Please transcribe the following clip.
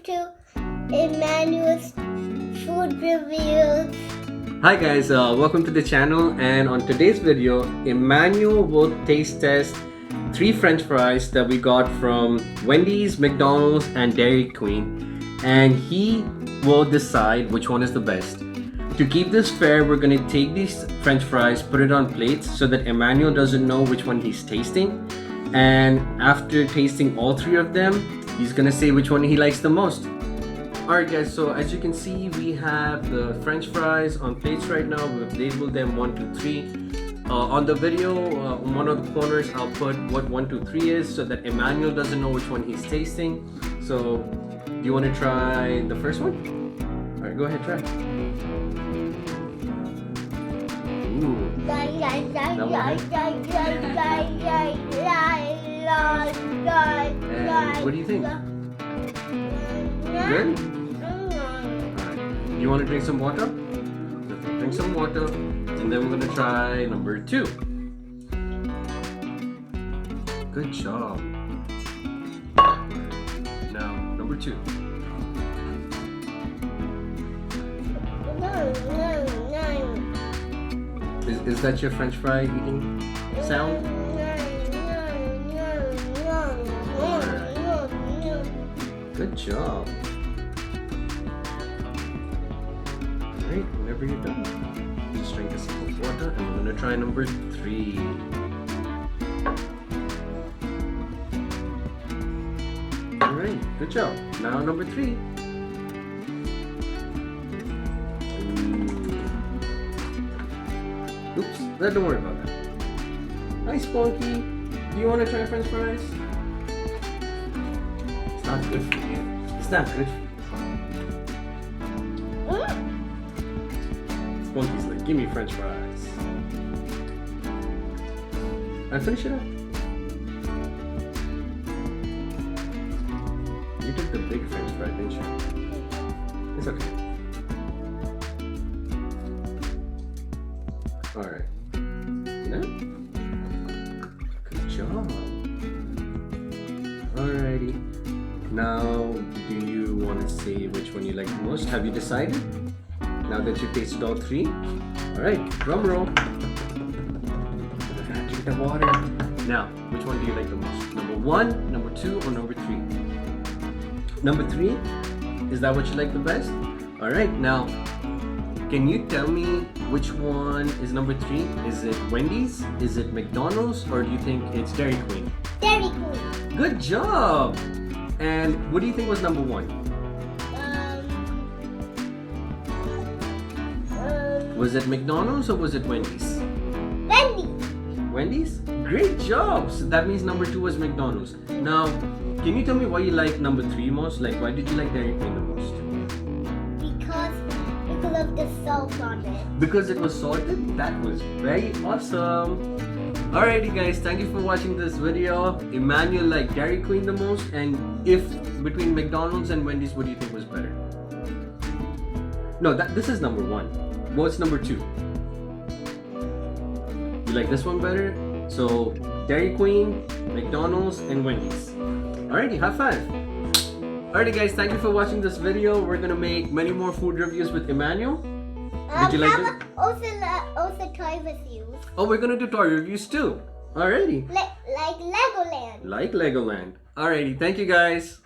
to Immanuel's Food Reviews. Hi guys, welcome to the channel, and on today's video, Immanuel will taste test 3 french fries that we got from Wendy's, McDonald's and Dairy Queen, and he will decide which one is the best. To keep this fair, we're going to take these french fries, put it on plates so that Immanuel doesn't know which one he's tasting, and after tasting all 3 of them, he's going to say which one he likes the most. Alright guys, so as you can see, we have the french fries on plates right now. We've labeled them 1, 2, 3. On the video, on one of the corners, I'll put what 1, 2, 3 is so that Immanuel doesn't know which one he's tasting. So, do you want to try the first one? Alright, go ahead, try. Ooh. And what do you think? Good? You want to drink some water? Drink some water, and then we're going to try number 2. Good job. Now, number 2. Is that your french fry eating sound? Good job. Alright, whenever you're done, just drink a sip of water, and we're gonna try number 3. Alright, good job. Now number 3. Oops, don't worry about that. Hi Spunky, do you want to try french fries? It's not good for you. It's not good for you. Spunky's like, give me french fries. And finish it up. You took the big french fry, didn't you? It's okay. Alright. Yeah? Good job. Alrighty. Now, do you want to say which one you like the most? Have you decided? Now that you've tasted all 3? Alright, drum roll. Drink the water. Now, which one do you like the most? Number 1, number 2, or number 3? Number 3? Is that what you like the best? Alright, now, can you tell me which one is number 3? Is it Wendy's? Is it McDonald's? Or do you think it's Dairy Queen? Dairy Queen. Good job! And what do you think was number 1? Was it McDonald's or was it Wendy's? Wendy's. Wendy's? Great job! So that means number 2 was McDonald's. Now, can you tell me why you like number 3 most? Like, why did you like Dairy Queen the most? Because of the salt on it. Because it was salted? That was very awesome! Alrighty guys, thank you for watching this video. Immanuel liked Dairy Queen the most, and if between McDonald's and Wendy's, what do you think was better? No, this is number 1. What's number 2? You like this one better? So, Dairy Queen, McDonald's, and Wendy's. Alrighty, high five! Alrighty guys, thank you for watching this video. We're gonna make many more food reviews with Immanuel. Did you like it? Also toy reviews. Oh, we're gonna do toy reviews too. Alrighty. Like Legoland. Like Legoland. Alrighty, thank you guys.